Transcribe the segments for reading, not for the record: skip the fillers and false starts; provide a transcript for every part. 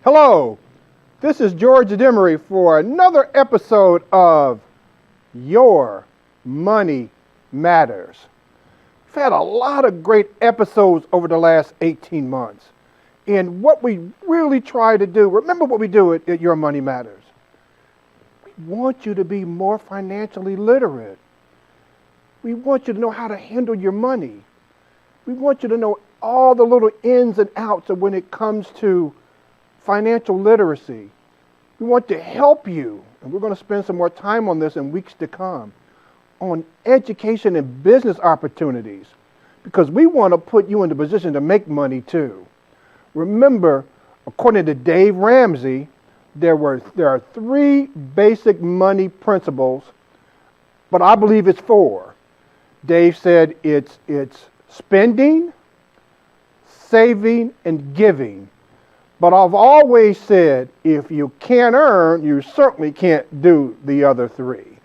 Hello, this is George Demaree for another episode of Your Money Matters. We've had a lot of great episodes over the last 18 months. And what we really try to do, remember what we do at Your Money Matters. We want you to be more financially literate. We want you to know how to handle your money. We want you to know all the little ins and outs of when it comes to financial literacy. We want to help you, and we're going to spend some more time on this in weeks to come, on education and business opportunities, because we want to put you in the position to make money too. Remember, according to Dave Ramsey, there are three basic money principles, but I believe it's four. Dave said it's spending, saving, and giving. But I've always said, if you can't earn, you certainly can't do the other three.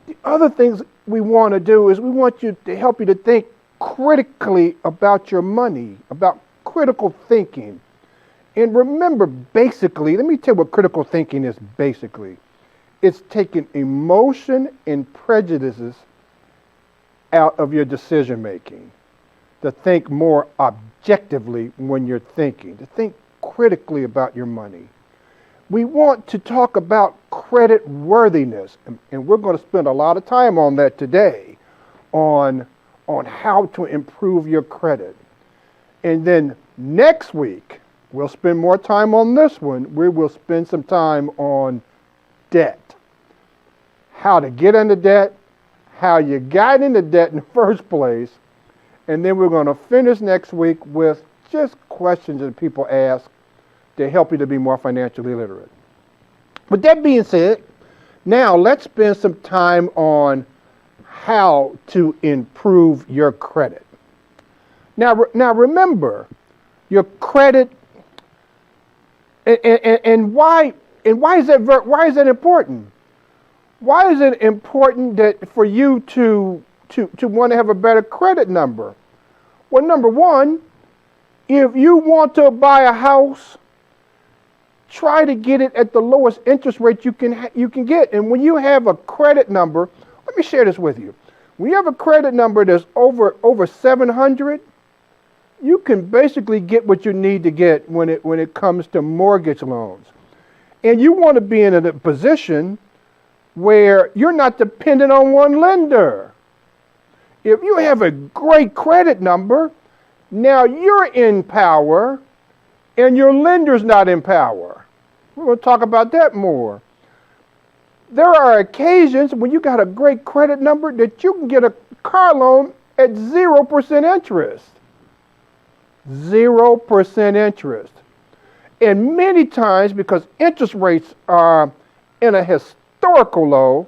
The other things we want to do is we want you to help you to think critically about your money, about critical thinking. And remember, basically, let me tell you what critical thinking is basically. It's taking emotion and prejudices out of your decision making, to think more objectively when you're thinking, to think critically about your money. We want to talk about credit worthiness, and we're going to spend a lot of time on that today, on how to improve your credit. And then next week, we'll spend more time on this one. We will spend some time on debt, how to get into debt, how you got into debt in the first place, and then we're going to finish next week with just questions that people ask to help you to be more financially literate. With that being said, now let's spend some time on how to improve your credit. Now remember, your credit, and why is that important? Why is it important that for you to want to have a better credit number? Well, number one, if you want to buy a house, try to get it at the lowest interest rate you can get. And when you have a credit number, let me share this with you. When you have a credit number that's over 700, you can basically get what you need to get when it comes to mortgage loans. And you want to be in a position where you're not dependent on one lender. If you have a great credit number, now you're in power and your lender's not in power. We're going to talk about that more. There are occasions when you got a great credit number that you can get a car loan at 0% interest. 0% interest. And many times, because interest rates are in a historical low,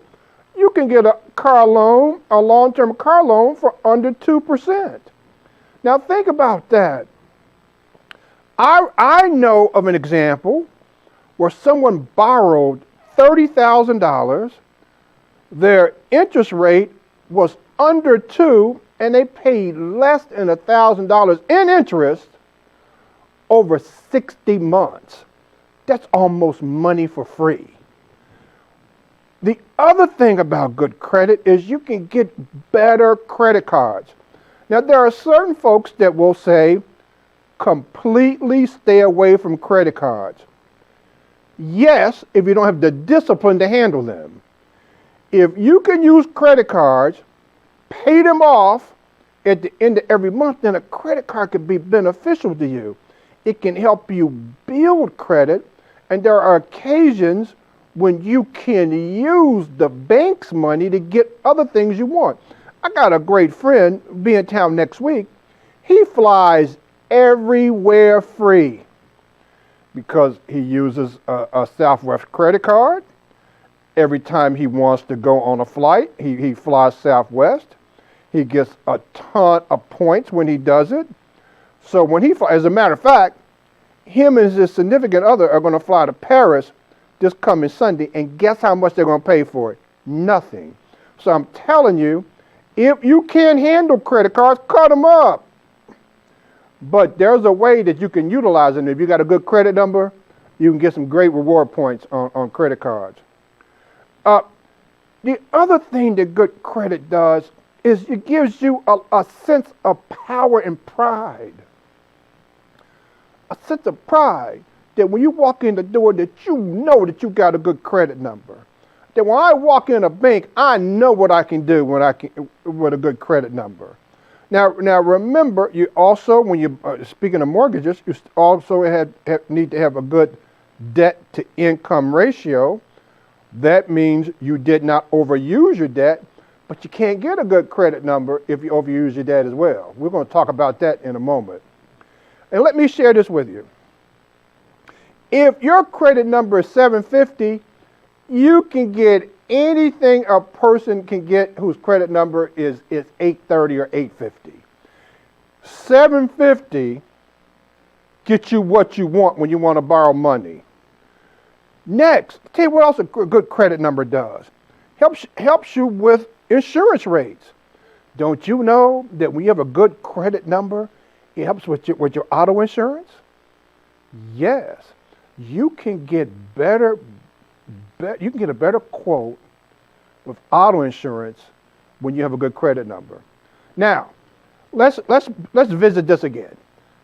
you can get a car loan, a long-term car loan for under 2%. Now think about that. I know of an example where someone borrowed $30,000, their interest rate was under 2%, and they paid less than $1,000 in interest over 60 months. That's almost money for free. The other thing about good credit is you can get better credit cards. Now, there are certain folks that will say, completely stay away from credit cards. Yes, if you don't have the discipline to handle them. If you can use credit cards, pay them off at the end of every month, then a credit card could be beneficial to you. It can help you build credit, and there are occasions when you can use the bank's money to get other things you want. I got a great friend, be in town next week. He flies everywhere free because he uses a Southwest credit card. Every time he wants to go on a flight, he flies Southwest. He gets a ton of points when he does it. So when he flies, as a matter of fact, him and his significant other are going to fly to Paris this coming Sunday, and guess how much they're going to pay for it? Nothing. So I'm telling you, if you can't handle credit cards, cut them up. But there's a way that you can utilize them. If you got a good credit number, you can get some great reward points on credit cards. The other thing that good credit does is it gives you a sense of power and pride. A sense of pride that when you walk in the door that you know that you got a good credit number. That when I walk in a bank, I know what I can do with a good credit number. Now remember, you also, when you speaking of mortgages, you also need to have a good debt to income ratio. That means you did not overuse your debt, but you can't get a good credit number if you overuse your debt as well. We're going to talk about that in a moment. And let me share this with you. If your credit number is 750, you can get anything a person can get whose credit number is 830 or 850. 750 gets you what you want when you want to borrow money. Next, tell you what else a good credit number does. Helps you with insurance rates. Don't you know that when you have a good credit number, it helps with your auto insurance? Yes. You can get a better quote with auto insurance when you have a good credit number. Now, let's visit this again.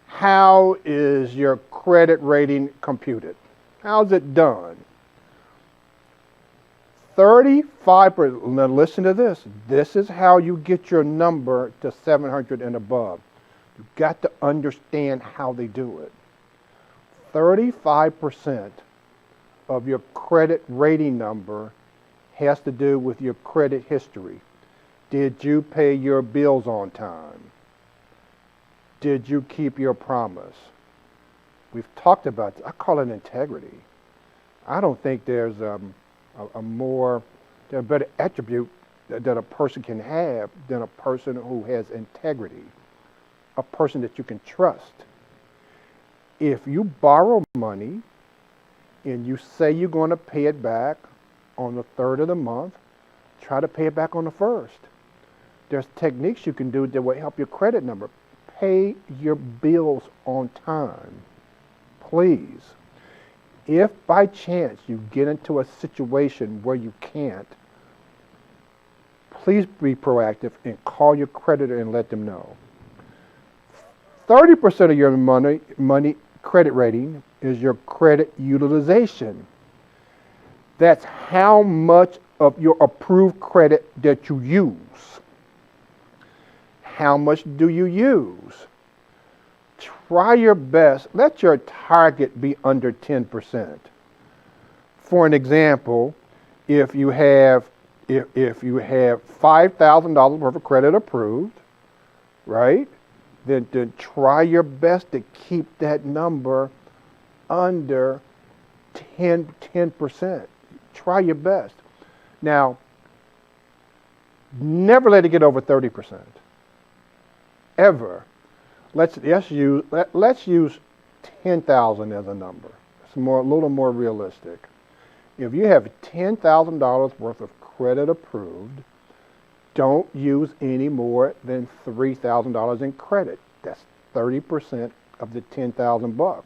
How is your credit rating computed? How's it done? 35%. Now listen to this. This is how you get your number to 700 and above. You've got to understand how they do it. 35% of your credit rating number has to do with your credit history. Did you pay your bills on time? Did you keep your promise? We've talked about this. I call it integrity. I don't think there's a better attribute that a person can have than a person who has integrity, a person that you can trust. If you borrow money and you say you're going to pay it back on the 3rd of the month, try to pay it back on the 1st. There's techniques you can do that will help your credit number. Pay your bills on time, please. If by chance you get into a situation where you can't, please be proactive and call your creditor and let them know. 30% of your money credit rating is your credit utilization. That's how much of your approved credit that you use. How much do you use? Try your best. Let your target be under 10%. For an example, if you have $5,000 worth of credit approved, right? Then try your best to keep that number under 10%. Try your best. Now, never let it get over 30%. Ever. Let's use 10,000 as a number. It's a little more realistic. If you have $10,000 worth of credit approved, don't use any more than $3,000 in credit. That's 30% of the $10,000.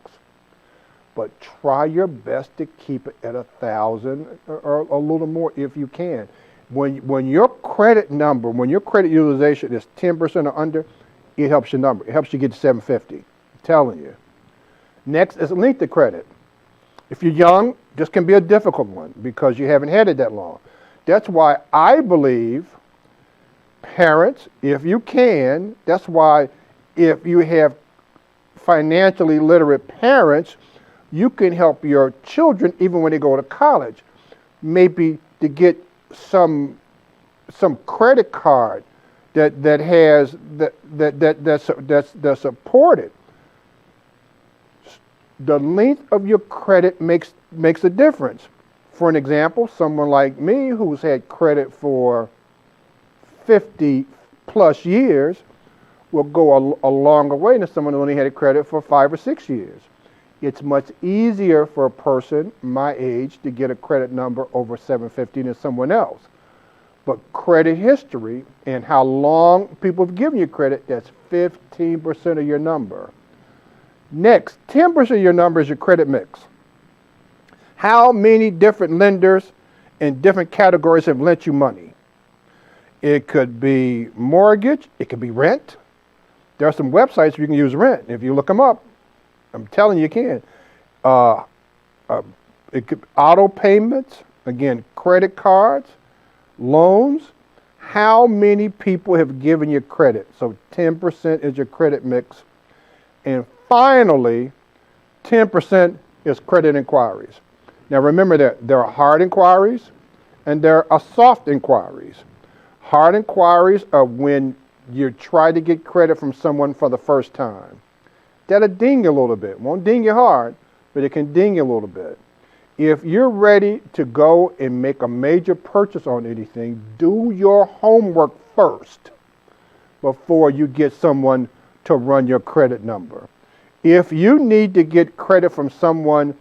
But try your best to keep it at 1,000 or a little more if you can. When your credit number, when your credit utilization is 10% or under, it helps your number. It helps you get to 750. I'm telling you. Next is length of credit. If you're young, this can be a difficult one because you haven't had it that long. That's why I believe parents, if you can, that's why if you have financially literate parents, you can help your children even when they go to college, maybe to get some credit card that's supported. The length of your credit makes a difference. For an example, someone like me who's had credit for 50 plus years will go a longer way than someone who only had credit for 5 or 6 years. It's much easier for a person my age to get a credit number over 750 than someone else. But credit history and how long people have given you credit, that's 15% of your number. Next, 10% of your number is your credit mix. How many different lenders in different categories have lent you money? It could be mortgage. It could be rent. There are some websites where you can use rent. If you look them up, I'm telling you, you can. It could auto payments. Again, credit cards, loans. How many people have given you credit? So 10% is your credit mix. And finally, 10% is credit inquiries. Now remember that there are hard inquiries and there are soft inquiries. Hard inquiries are when you try to get credit from someone for the first time. That'll ding you a little bit. Won't ding you hard, but it can ding you a little bit. If you're ready to go and make a major purchase on anything, do your homework first before you get someone to run your credit number. If you need to get credit from someone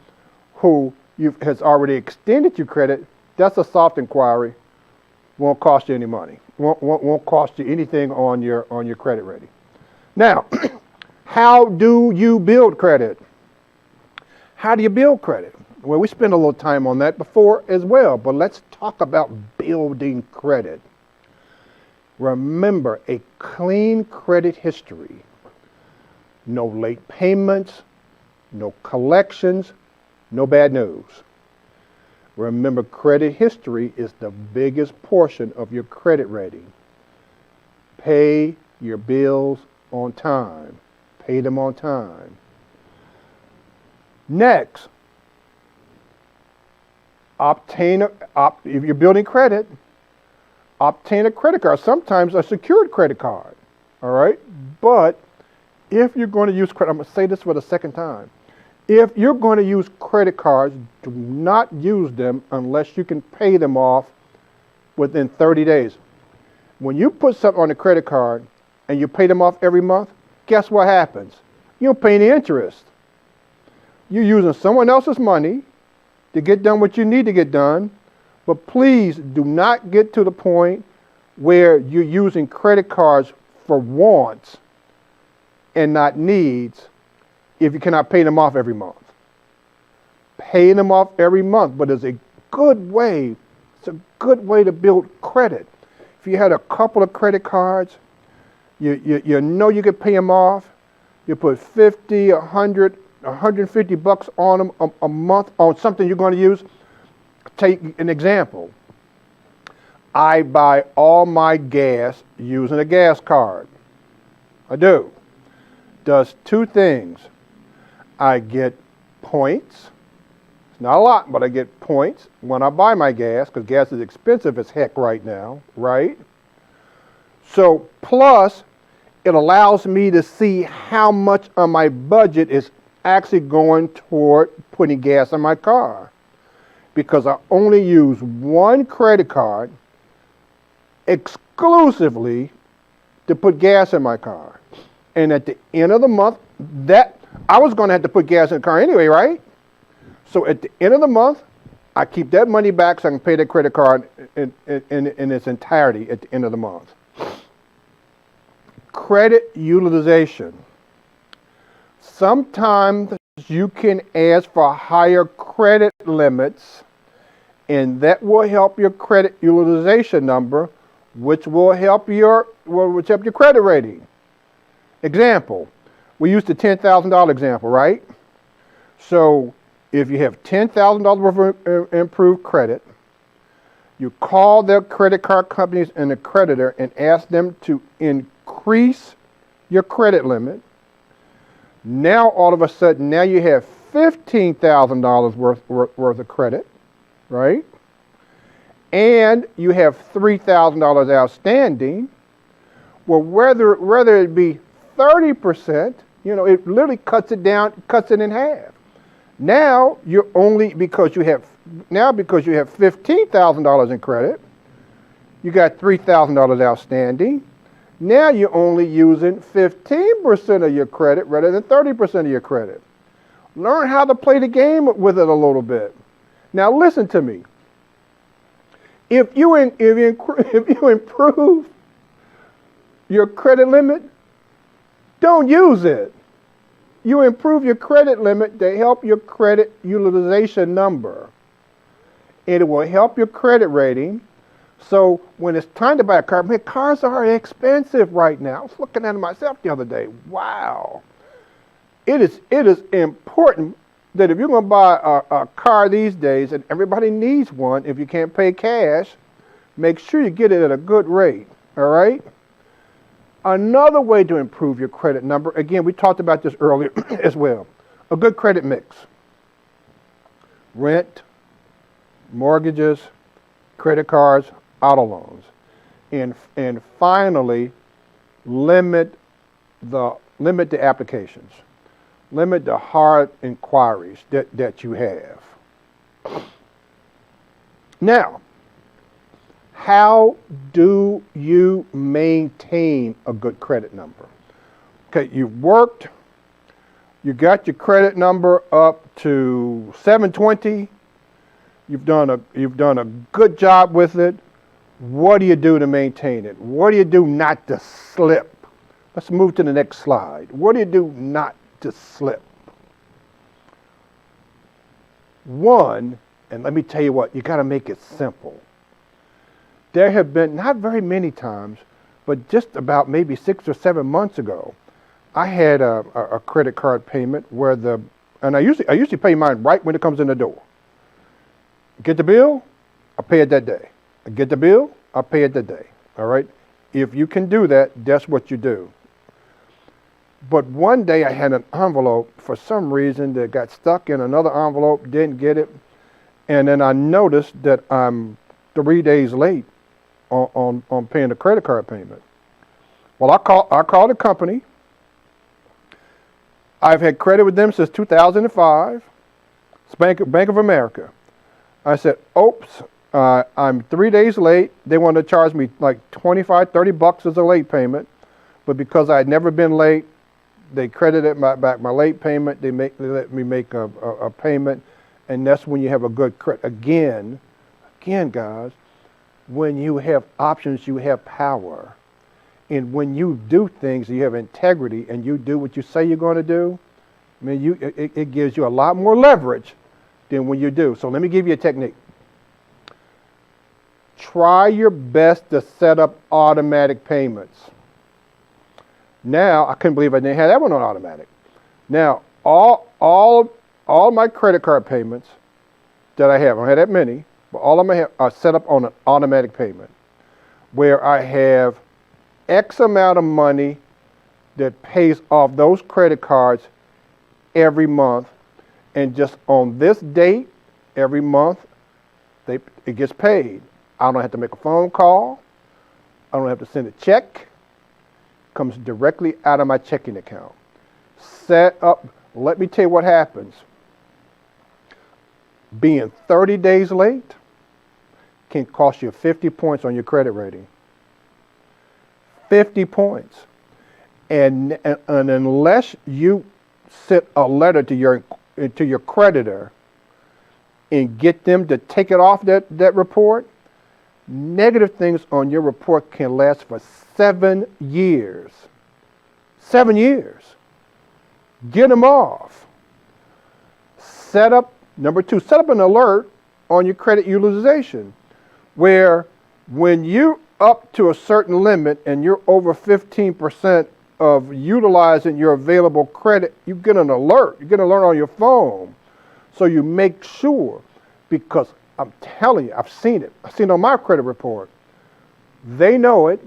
who has already extended you credit, that's a soft inquiry. Won't cost you any money. Won't cost you anything on your credit rating. Now, how do you build credit? How do you build credit? Well, we spent a little time on that before as well, but let's talk about building credit. Remember, a clean credit history. No late payments, no collections, no bad news. Remember, credit history is the biggest portion of your credit rating. Pay your bills on time. Pay them on time. Next, if you're building credit, obtain a credit card. Sometimes a secured credit card. All right? But if you're going to use credit, I'm going to say this for the second time. If you're going to use credit cards, do not use them unless you can pay them off within 30 days. When you put something on a credit card and you pay them off every month, guess what happens? You don't pay any interest. You're using someone else's money to get done what you need to get done, but please do not get to the point where you're using credit cards for wants and not needs if you cannot pay them off every month. Pay them off every month, but it's a good way to build credit. If you had a couple of credit cards, you know you could pay them off, you put 50, 100, 150 bucks on them a month on something you're going to use. Take an example. I buy all my gas using a gas card. I do. Does two things. I get points. It's not a lot, but I get points when I buy my gas, because gas is expensive as heck right now, right? So plus, it allows me to see how much of my budget is actually going toward putting gas in my car, because I only use one credit card exclusively to put gas in my car. And at the end of the month, that I was going to have to put gas in the car anyway, right? So at the end of the month, I keep that money back so I can pay that credit card in its entirety at the end of the month. Credit utilization. Sometimes you can ask for higher credit limits, and that will help your credit utilization number, which will help your credit rating. Example, we used the $10,000 example, right? So if you have $10,000 worth of improved credit, you call their credit card companies and the creditor and ask them to increase your credit limit. Now all of a sudden, now you have $15,000 worth of credit, right? And you have $3,000 outstanding. Well, whether it be 30%, it literally cuts it in half. Now you're only because you have $15,000 in credit, you got $3,000 outstanding. Now you're only using 15% of your credit rather than 30% of your credit. Learn how to play the game with it a little bit. Now listen to me. If you improve your credit limit, don't use it. You improve your credit limit to help your credit utilization number. It will help your credit rating. So when it's time to buy a car, man, cars are expensive right now. I was looking at it myself the other day. Wow. It is important that if you're going to buy a car these days, and everybody needs one, if you can't pay cash, make sure you get it at a good rate, all right? Another way to improve your credit number, again, we talked about this earlier as well, a good credit mix. Rent, mortgages, credit cards, auto loans. And finally, limit the applications. Limit the hard inquiries that you have. Now, how do you maintain a good credit number? Okay, you've worked, you got your credit number up to 720, you've done a good job with it. What do you do to maintain it? What do you do not to slip? Let's move to the next slide. What do you do not to slip? One, and let me tell you what, you got to make it simple. There have been, not very many times, but just about maybe 6 or 7 months ago, I had a credit card payment where I usually pay mine right when it comes in the door. Get the bill, I pay it that day. I get the bill, I pay it that day. All right? If you can do that, that's what you do. But one day I had an envelope for some reason that got stuck in another envelope, didn't get it, and then I noticed that I'm 3 days late on paying the credit card payment. Well, I called the company. I've had credit with them since 2005. It's Bank of America. I said, oops, I'm 3 days late. They wanted to charge me like $25-$30 as a late payment, but because I had never been late, they credited back my late payment. They let me make a payment, and that's when you have a good credit. Again, guys, when you have options, you have power. And when you do things, you have integrity, and you do what you say you're going to do, I mean, it gives you a lot more leverage than when you do. So let me give you a technique. Try your best to set up automatic payments. Now, I couldn't believe I didn't have that one on automatic. Now, all my credit card payments that I don't have that many, but all of them are set up on an automatic payment where I have X amount of money that pays off those credit cards every month, and just on this date, every month, it gets paid. I don't have to make a phone call. I don't have to send a check. It comes directly out of my checking account. Set up, let me tell you what happens. Being 30 days late can cost you 50 points on your credit rating. 50 points. And unless you send a letter to your creditor and get them to take it off that report, negative things on your report can last for 7 years. 7 years. Get them off. Number 2, set up an alert on your credit utilization where when you up to a certain limit and you're over 15% of utilizing your available credit, you get an alert. You get an alert on your phone. So you make sure, because I'm telling you, I've seen it. I've seen it on my credit report. They know it.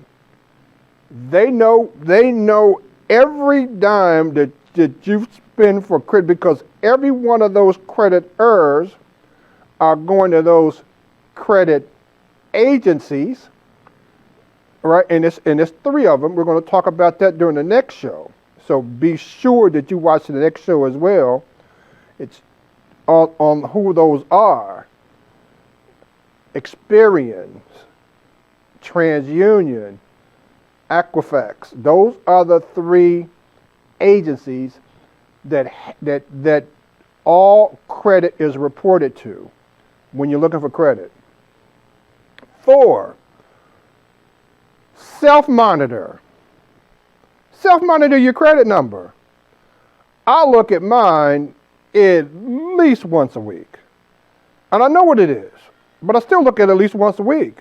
They know every dime that you spend for credit, because every one of those creditors are going to those credit agencies, right? And it's 3 of them. We're going to talk about that during the next show. So be sure that you watch the next show as well. It's on who those are. Experian, TransUnion, Equifax. Those are the 3 agencies that all credit is reported to when you're looking for credit. 4, self-monitor. Self-monitor your credit number. I look at mine at least once a week. And I know what it is, but I still look at it at least once a week.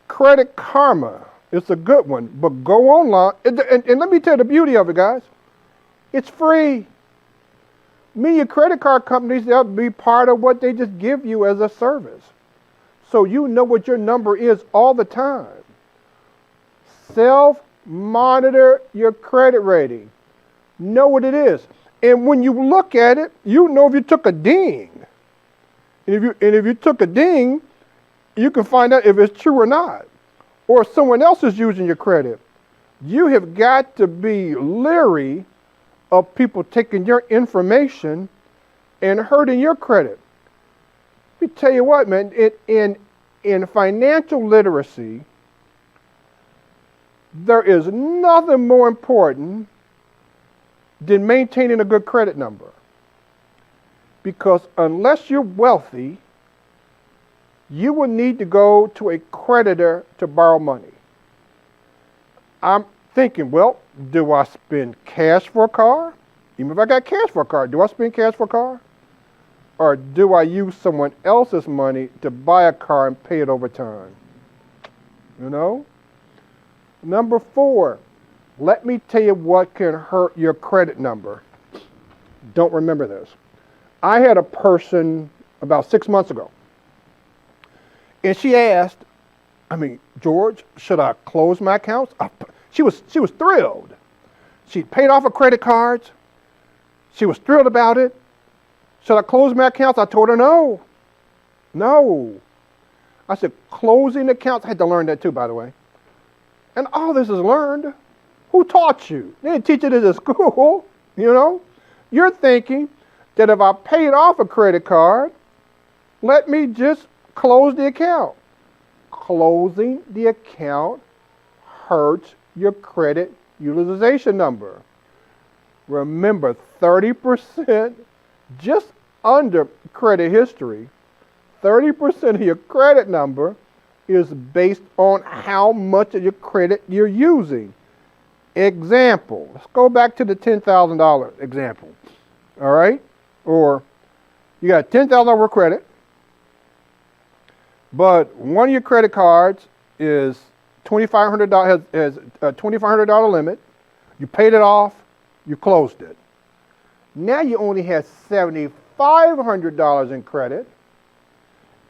Credit Karma, it's a good one, but go online. And let me tell you the beauty of it, guys. It's free. Your credit card companies, they'll be part of what they just give you as a service. So you know what your number is all the time. Self-monitor your credit rating. Know what it is. And when you look at it, you know if you took a ding. And if you took a ding, you can find out if it's true or not. Or if someone else is using your credit. You have got to be leery of people taking your information and hurting your credit. Let me tell you what, man, in financial literacy, there is nothing more important than maintaining a good credit number. Because unless you're wealthy, you will need to go to a creditor to borrow money. I'm thinking, well, do I spend cash for a car? Even if I got cash for a car, do I spend cash for a car? Or do I use someone else's money to buy a car and pay it over time? You know? Number 4, let me tell you what can hurt your credit number. Don't remember this. I had a person about 6 months ago, and she asked, George, should I close my accounts? She was thrilled. She paid off her credit cards. She was thrilled about it. Should I close my accounts? I told her no. No. I said, closing accounts, I had to learn that too, by the way. And all this is learned. Who taught you? They didn't teach it at school, you know? You're thinking that if I paid off a credit card, let me just close the account. Closing the account hurts your credit utilization number. Remember, 30%, just under credit history, 30% of your credit number is based on how much of your credit you're using. Example, let's go back to the $10,000 example, all right? Or you got $10,000 credit, but one of your credit cards is $2,500, has a $2,500 limit. You paid it off, you closed it. Now you only have $7,500 in credit,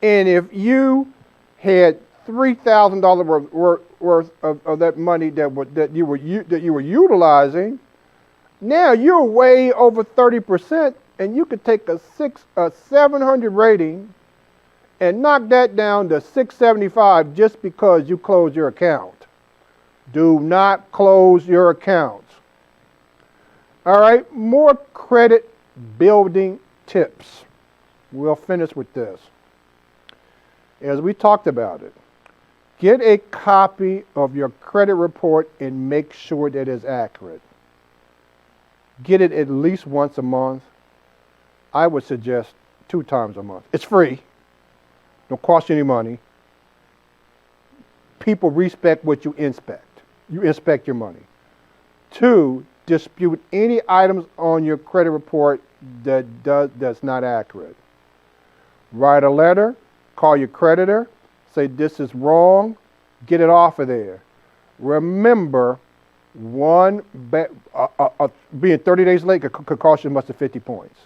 and if you had $3,000 worth of that money that you were utilizing, now you're way over 30%, and you could take a 700 rating and knock that down to 675 just because you closed your account. Do not close your accounts. All right, more credit building tips. We'll finish with this. As we talked about it, get a copy of your credit report and make sure that it's accurate. Get it at least once a month. I would suggest 2 times a month. It's free. Don't cost you any money. People respect what you inspect. You inspect your money. 2, dispute any items on your credit report that's not accurate. Write a letter, call your creditor, say this is wrong, get it off of there. Remember, being 30 days late could cost you as much as 50 points.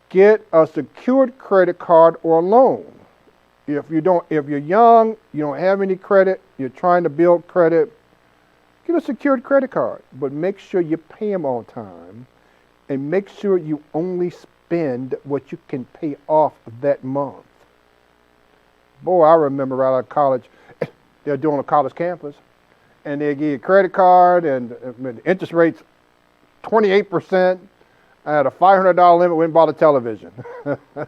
Get a secured credit card or loan. If you're young, you don't have any credit, you're trying to build credit, get a secured credit card, but make sure you pay them on time, and make sure you only spend what you can pay off that month. Boy, I remember right out of college, they're doing a college campus, and they give you a credit card, and the interest rate's 28%. I had a $500 limit, went and bought a television. I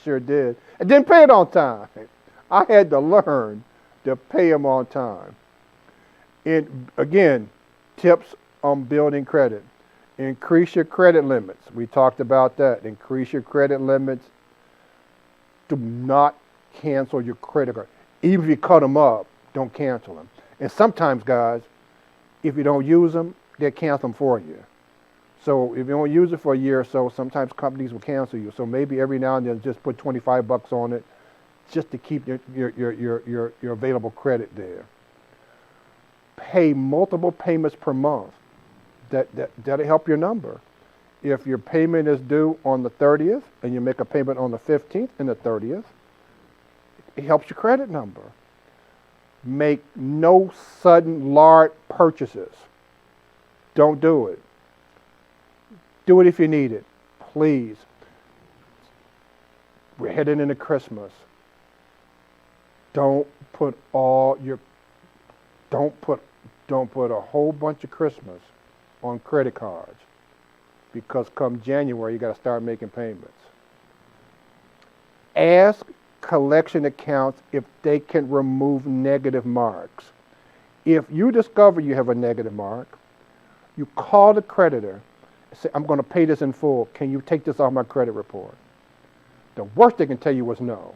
sure did. And didn't pay it on time. I had to learn to pay them on time. And again, tips on building credit. Increase your credit limits. We talked about that. Increase your credit limits. Do not cancel your credit card. Even if you cut them up, don't cancel them. And sometimes, guys, if you don't use them, they'll cancel them for you. So if you don't use it for a year or so, sometimes companies will cancel you. So maybe every now and then just put $25 on it just to keep your available credit there. Pay multiple payments per month. That'll help your number. If your payment is due on the 30th and you make a payment on the 15th and the 30th, it helps your credit number. Make no sudden large purchases. Don't do it. Do it if you need it, please. We're heading into Christmas. Don't put a whole bunch of Christmas on credit cards, because come January you got to start making payments. Ask collection accounts if they can remove negative marks. If you discover you have a negative mark, you call the creditor and say, I'm going to pay this in full. Can you take this off my credit report? The worst they can tell you is no.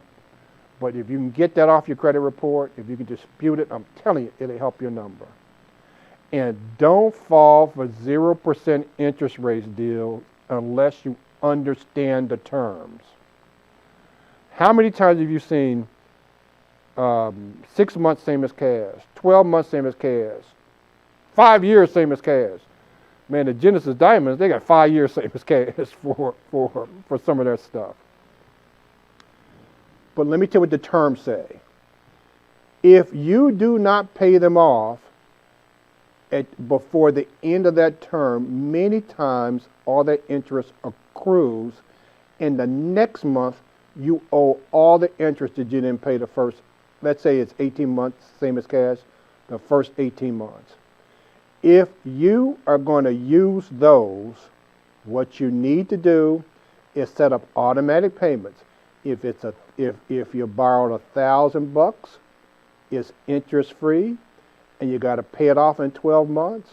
But if you can get that off your credit report, if you can dispute it, I'm telling you, it'll help your number. And don't fall for 0% interest rates deals unless you understand the terms. How many times have you seen 6 months same as cash, 12 months same as cash, 5 years same as cash? Man, the Genesis Diamonds, they got 5 years same as cash for some of their stuff. But let me tell you what the terms say. If you do not pay them off before the end of that term, many times all that interest accrues, and the next month you owe all the interest that you didn't pay the first, let's say it's 18 months, same as cash, the first 18 months. If you are going to use those, what you need to do is set up automatic payments. If you borrowed $1,000, it's interest free, and you got to pay it off in 12 months.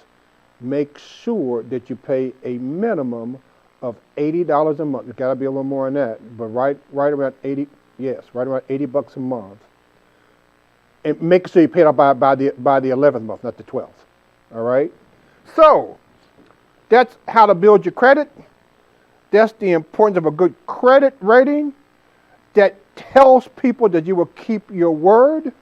Make sure that you pay a minimum of $80 a month. It's got to be a little more than that, but right around $80. Yes, right around $80 a month. And make sure you pay it off by the 11th month, not the 12th. All right. So that's how to build your credit. That's the importance of a good credit rating that tells people that you will keep your word,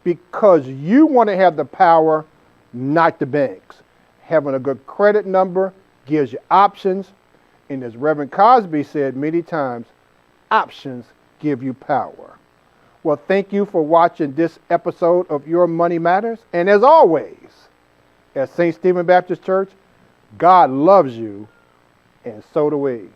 because you want to have the power, not the banks. Having a good credit number gives you options. And as Reverend Cosby said many times, options give you power. Well, thank you for watching this episode of Your Money Matters. And as always, at St. Stephen Baptist Church, God loves you, and so do we.